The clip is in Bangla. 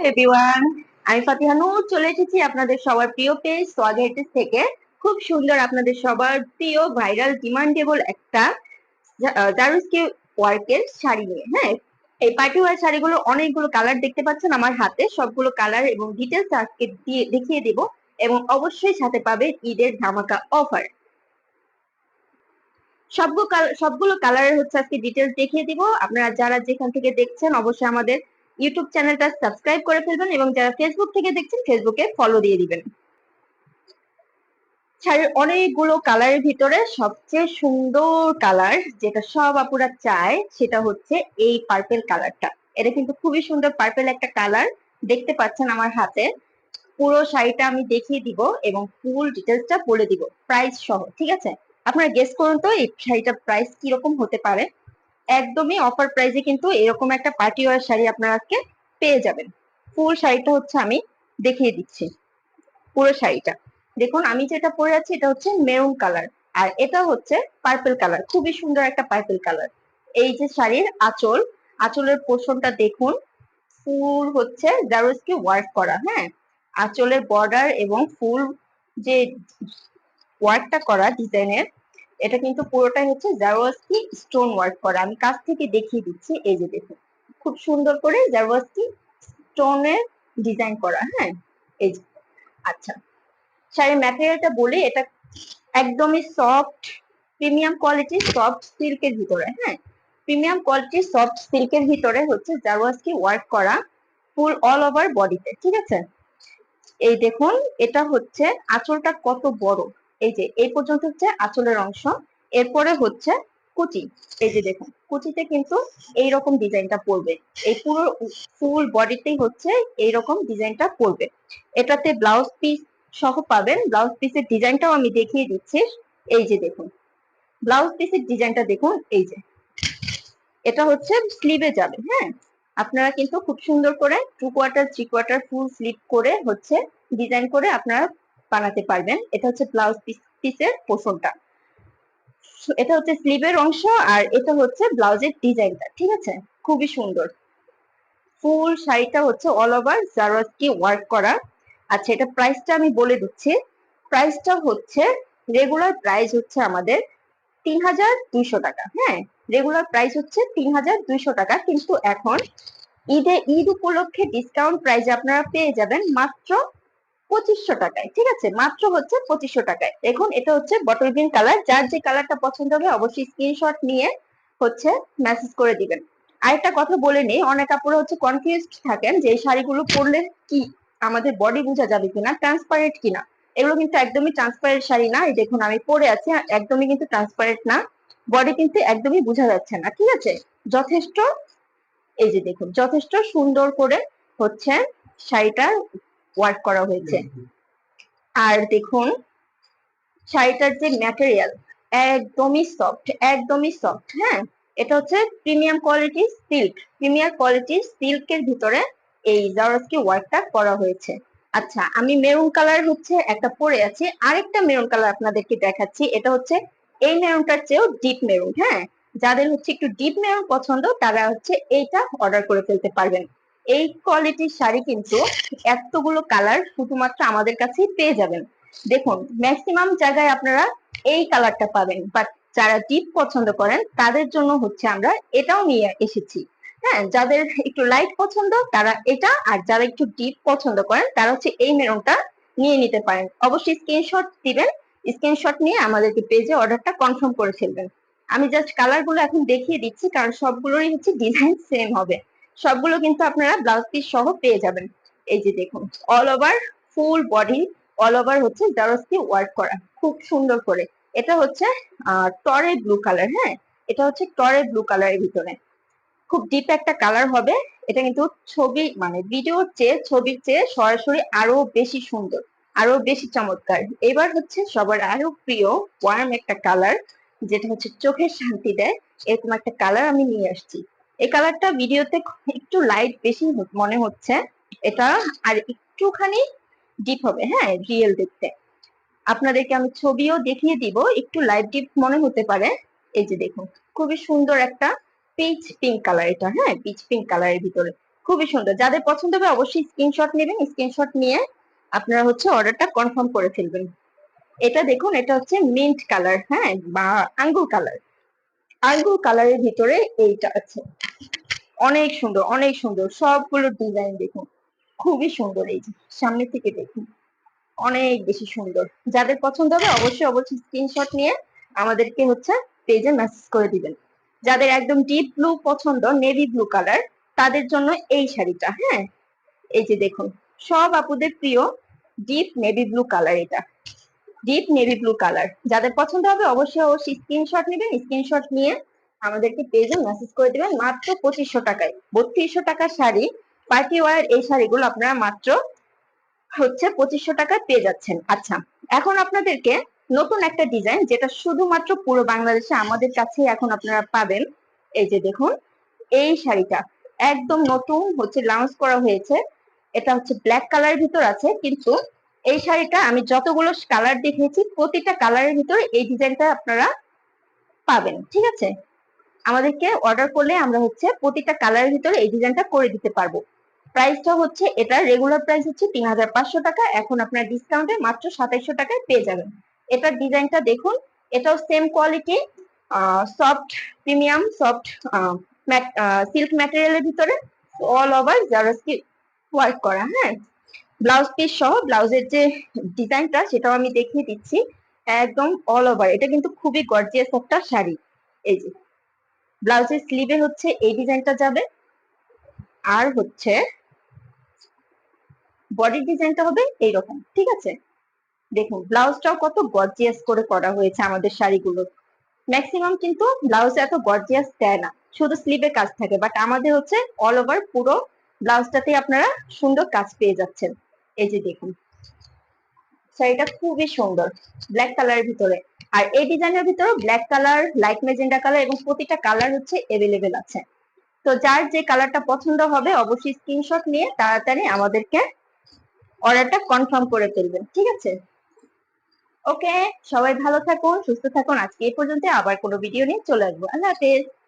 এভরিওয়ান, আমি ফাতিহা নূর চলে এসেছি আপনাদের সবার প্রিয় পেজ সোয়াগেটিস থেকে। খুব সুন্দর আপনাদের সবার প্রিয় ভাইরাল ডিমান্ডেবল একটা জারুস্কি ওয়ার্কের শাড়ি নিয়ে। হ্যাঁ, এই পার্টি ওয়ার শাড়িগুলো অনেকগুলো কালার দেখতে পাচ্ছেন আমার হাতে। সবগুলো কালার এবং ডিটেলস আজকে দিয়ে দেখিয়ে দিব, এবং অবশ্যই সাথে পাবে ঈদের ধামাকা অফার। সবগুলো কালারের হচ্ছে আজকে ডিটেলস দেখিয়ে দিব। আপনারা যারা যেখান থেকে দেখছেন অবশ্যই আমাদের ইউটিউব চ্যানেলটা সাবস্ক্রাইব করে ফেলবেন, এবং যারা ফেসবুক থেকে দেখছেন ফেসবুকে ফলো দিয়ে দিবেন। শাড়ির অনেকগুলো কালারের ভিতরে সবচেয়ে সুন্দর কালার যেটা সব আপুরা চায় সেটা হচ্ছে এই পার্পেল কালারটা। এটা কিন্তু খুবই সুন্দর পার্পেল একটা কালার দেখতে পাচ্ছেন আমার হাতে। পুরো শাড়িটা আমি দেখিয়ে দিব এবং ফুল ডিটেলসটা বলে দিব প্রাইস সহ, ঠিক আছে? আপনারা গেস করুন তো এই শাড়িটার প্রাইস কিরকম হতে পারে। একদমই অফার প্রাইসে কিন্তু এরকম একটা পার্টি ওয়ার শাড়ি আপনারা আজকে পেয়ে যাবেন। ফুল শাড়িটা হচ্ছে আমি দেখিয়ে দিচ্ছি। পুরো শাড়িটা দেখুন, আমি যেটা পরে আছি এটা হচ্ছে মেরুন কালার, আর এটা হচ্ছে পার্পল কালার, খুবই সুন্দর একটা পার্পল কালার। এই যে শাড়ির আঁচল, আঁচলের পোর্শনটা দেখুন, ফুল হচ্ছে জারোস্কি ওয়ার্ক করা। হ্যাঁ, আঁচলের বর্ডার এবং ফুল যে ওয়ার্কটা করা ডিজাইনের, এটা কিন্তু পুরোটাই হচ্ছে জারোয়াস্কি স্টোন ওয়ার্ক করা। আমি কাছ থেকে দেখিয়ে দিচ্ছি, এই যে দেখুন, খুব সুন্দর করে জারোয়াস্কি স্টোনের ডিজাইন করা। হ্যাঁ, এই যে। আচ্ছা, শাড়ির ম্যাটেরিয়ালটা বলি, এটা একদমই সফট প্রিমিয়াম কোয়ালিটির সফট সিল্কের ভিতরে। হ্যাঁ, প্রিমিয়াম কোয়ালিটির সফট সিল্কের ভিতরে হচ্ছে জারোয়াস্কি ওয়ার্ক করা ফুল অল ওভার বডিতে, ঠিক আছে? এই দেখুন, এটা হচ্ছে আঁচলটা কত বড়। এই যে এই পর্যন্ত হচ্ছে আঁচলের অংশ, এরপরে হচ্ছে কুচি। এই যে দেখুন, কুচিতে কিন্তু এইরকম ডিজাইনটা পড়বে। এই পুরো ফুল বডিতেই হচ্ছে এইরকম ডিজাইনটা পড়বে। এটাতে ব্লাউজ পিস সহ পাবেন। ব্লাউজ পিসের ডিজাইনটাও আমি দেখিয়ে দিচ্ছি। এই যে দেখুন, ব্লাউজ পিসের ডিজাইনটা দেখুন। এই যে এটা হচ্ছে স্লিভে যাবে। হ্যাঁ, আপনারা কিন্তু খুব সুন্দর করে 2/4 3/4 ফুল স্লিভ করে হচ্ছে ডিজাইন করে আপনারা বানাতে পারবেন। এটা হচ্ছে ব্লাউজ পিসের পোর্শনটা, এটা হচ্ছে স্লিভের অংশ, আর এটা হচ্ছে ব্লাউজের ডিজাইনটা, ঠিক আছে? খুবই সুন্দর। ফুল শাড়িটা হচ্ছে অল ওভার জারোয়াস্কি ওয়ার্ক করা। আচ্ছা, এটা প্রাইসটা আমি বলে দিচ্ছি। প্রাইসটা হচ্ছে, রেগুলার প্রাইস হচ্ছে আমাদের 3200 টাকা। হ্যাঁ, রেগুলার প্রাইস হচ্ছে 3200 টাকা, কিন্তু এখন ঈদ উপলক্ষে ডিসকাউন্ট প্রাইসে আপনারা পেয়ে যাবেন মাত্র 2500 টাকায়, ঠিক আছে? মাত্র হচ্ছে 2500 টাকায়। দেখুন, এটা হচ্ছে বটল গ্রিন কালার। যার যে কালারটা পছন্দ হবে অবশ্যই স্ক্রিনশট নিয়ে হচ্ছে মেসেজ করে দিবেন। আরেকটা কথা বলে নেই, অনেক আপুরা হচ্ছে কনফিউজড থাকেন যে এই শাড়িগুলো পরলে কি আমাদের বডি বোঝা যাবে কিনা, ট্রান্সপারেন্ট কিনা। এগুলো কিন্তু একদমই ট্রান্সপারেন্ট শাড়ি না। এই দেখুন, আমি পরে আছি, একদমই কিন্তু ট্রান্সপারেন্ট না। বডি কিন্তু একদমই বোঝা যাচ্ছে না, ঠিক আছে? যথেষ্ট, এই যে দেখুন, যথেষ্ট সুন্দর করে হচ্ছে শাড়িটা ওয়ার্ক করা হয়েছে। আর দেখুন, শাড়িটার যে ম্যাটেরিয়াল একদমই সফট, একদমই সফট। হ্যাঁ, এটা হচ্ছে প্রিমিয়াম কোয়ালিটির সিল্ক, প্রিমিয়াম কোয়ালিটির সিল্কের ভিতরে এই জারোস্কি ওয়ার্কটা করা হয়েছে। আচ্ছা, আমি মেরুন কালার হচ্ছে একটা পরে আছি, আরেকটা মেরুন কালার আপনাদেরকে দেখাচ্ছি। এটা হচ্ছে এই মেরুনটার চেয়েও ডিপ মেরুন। হ্যাঁ, যাদের হচ্ছে একটু ডিপ মেরুন পছন্দ তারা হচ্ছে এইটা অর্ডার করে ফেলতে পারবেন। এই কোয়ালিটির শাড়ি কিন্তু এতগুলো কালার শুধুমাত্র আমাদের কাছেই পেয়ে যাবেন। দেখুন, ম্যাক্সিমাম জায়গায় আপনারা এই কালারটা পাবেন, বাট যারা ডিপ পছন্দ করেন তাদের জন্য হচ্ছে আমরা এটাও নিয়ে এসেছি। হ্যাঁ, যাদের একটু লাইট পছন্দ তারা এটা, আর যারা একটু ডিপ পছন্দ করেন তারা হচ্ছে এই মেরুনটা নিয়ে নিতে পারেন। অবশ্যই স্ক্রিনশট দিবেন, স্ক্রিনশট নিয়ে আমাদেরকে পেজে অর্ডারটা কনফার্ম করে ফেলবেন। আমি জাস্ট কালার গুলো এখন দেখিয়ে দিচ্ছি, কারণ সবগুলোরই হচ্ছে ডিজাইন সেম হবে। সবগুলো কিন্তু আপনারা ব্লাউজ পিস সহ পেয়ে যাবেন। এই যে দেখুন, all over full body all over হচ্ছে জারোস্কি ওয়ার্ক করা খুব সুন্দর করে। এটা হচ্ছে টরে ব্লু কালার। হ্যাঁ, এটা হচ্ছে টরে ব্লু কালারের ভিতরে খুব ডিপ একটা কালার হবে। এটা কিন্তু ছবি মানে ভিডিওর চেয়ে, ছবির চেয়ে সরাসরি আরো বেশি সুন্দর, আরো বেশি চমৎকার। এবার হচ্ছে সবার আরো প্রিয় ওয়ার্ম একটা কালার, যেটা হচ্ছে চোখের শান্তি দেয়, এরকম একটা কালার আমি নিয়ে আসছি। এই কালারটা ভিডিওতে একটু লাইট বেশি মনে হচ্ছে, এটা আর একটুখানি ডিপ হবে। হ্যাঁ, রিয়েল দেখতে। আপনাদেরকে আমি ছবিও দেখিয়ে দিব, একটু লাইট ডিপ মনে হতে পারে। এই যে দেখুন, খুবই সুন্দর একটা পিচ পিঙ্ক কালার এটা। হ্যাঁ, পিচ পিঙ্ক কালারের ভিতরে খুবই সুন্দর। যাদের পছন্দ হবে অবশ্যই স্ক্রিনশট নেবেন, স্ক্রিনশট নিয়ে আপনারা হচ্ছে অর্ডারটা কনফার্ম করে ফেলবেন। এটা দেখুন, এটা হচ্ছে মিন্ট কালার, হ্যাঁ, বা আঙ্গুর কালার। আঙ্গুর কালারের ভিতরে এইটা আছে, অনেক সুন্দর, অনেক সুন্দর। সবগুলো ডিজাইন দেখুন, খুবই সুন্দর। এই যে সামনে থেকে দেখুন, অনেক বেশি সুন্দর। যাদের পছন্দ হবে অবশ্যই অবশ্যই স্ক্রিনশট নিয়ে আমাদেরকে হচ্ছে পেজে মেসেজ করে দিবেন। যাদের একদম ডিপ ব্লু পছন্দ, নেভি ব্লু কালার, তাদের জন্য এই শাড়িটা, হ্যাঁ। এই যে দেখুন, সব আপুদের প্রিয় ডিপ নেভি ব্লু কালার, এটা ডিপ নেভি ব্লু কালার। যাদের পছন্দ হবে অবশ্যই অবশ্যই স্ক্রিনশট নেবেন, স্ক্রিনশট নিয়ে আমাদেরকে পেজে মেসেজ করে দিবেন। মাত্র 2500 টাকায় 3200 টাকার শাড়ি, পার্টি ওয়ার এই শাড়িগুলো আপনারা মাত্র হচ্ছে 2500 টাকায় পেয়ে যাচ্ছেন। আচ্ছা, এখন আপনাদেরকে নতুন একটা ডিজাইন, যেটা শুধুমাত্র পুরো বাংলাদেশে আমাদের কাছে এখন আপনারা পাবেন। এই যে দেখুন, এই শাড়িটা একদম নতুন হচ্ছে লঞ্চ করা হয়েছে। এটা হচ্ছে ব্ল্যাক কালারের ভিতর আছে, কিন্তু এই শাড়িটা আমি যতগুলো কালার দেখিয়েছি প্রতিটা কালারের ভিতরে এই ডিজাইনটা আপনারা পাবেন, ঠিক আছে। আমাদেরকে অর্ডার করলে আমরা হচ্ছে প্রতিটা কালারের ভিতরে এই ডিজাইনটা করে দিতে পারবো। প্রাইসটা হচ্ছে, এটা রেগুলার প্রাইস হচ্ছে 3500 টাকা, এখন আপনার ডিসকাউন্টে মাত্র 2700 টাকায় পেয়ে যাবেন। এটার ডিজাইনটা দেখুন, এটাও same quality, soft premium soft silk ম্যাটেরিয়ালের ভিতরে অল ওভার জারাস্কি ওয়ার্ক করা, হ্যাঁ। ব্লাউজ পিস সহ ব্লাউজের যে ডিজাইনটা সেটাও আমি দেখিয়ে দিচ্ছি, একদম অল ওভার। এটা কিন্তু খুবই গর্জিয়াস একটা শাড়ি। এই যে ব্লাউজের স্লিভে হচ্ছে এই ডিজাইনটা যাবে, আর হচ্ছে বডির ডিজাইনটা হবে এইরকম, ঠিক আছে। দেখুন ব্লাউজটাও কত গর্জিয়াস করে করা হয়েছে আমাদের শাড়িগুলো। ম্যাক্সিমাম কিন্তু ব্লাউজে এত গর্জিয়াস দেয় না, শুধু স্লিভে কাজ থাকে, বাট আমাদের হচ্ছে অল ওভার পুরো ব্লাউজটাতে আপনারা সুন্দর কাজ পেয়ে যাচ্ছেন। এই যে দেখুন, শাড়িটা খুবই সুন্দর, ব্ল্যাক কালারের ভিতরে। আর এই ডিজাইনের ভিতরে black colour, light magenta colour এবং প্রতিটা কালার হচ্ছে এভেলেবেল আছে। তো যার যে কালারটা পছন্দ হবে অবশ্যই স্ক্রিনশট নিয়ে তাড়াতাড়ি আমাদেরকে অর্ডারটা কনফার্ম করে ফেলবেন, ঠিক আছে। ওকে, সবাই ভালো থাকুন, সুস্থ থাকুন। আজকে এই পর্যন্ত, আবার কোনো ভিডিও নিয়ে চলে আসবো। আল্লাহ হাফেজ।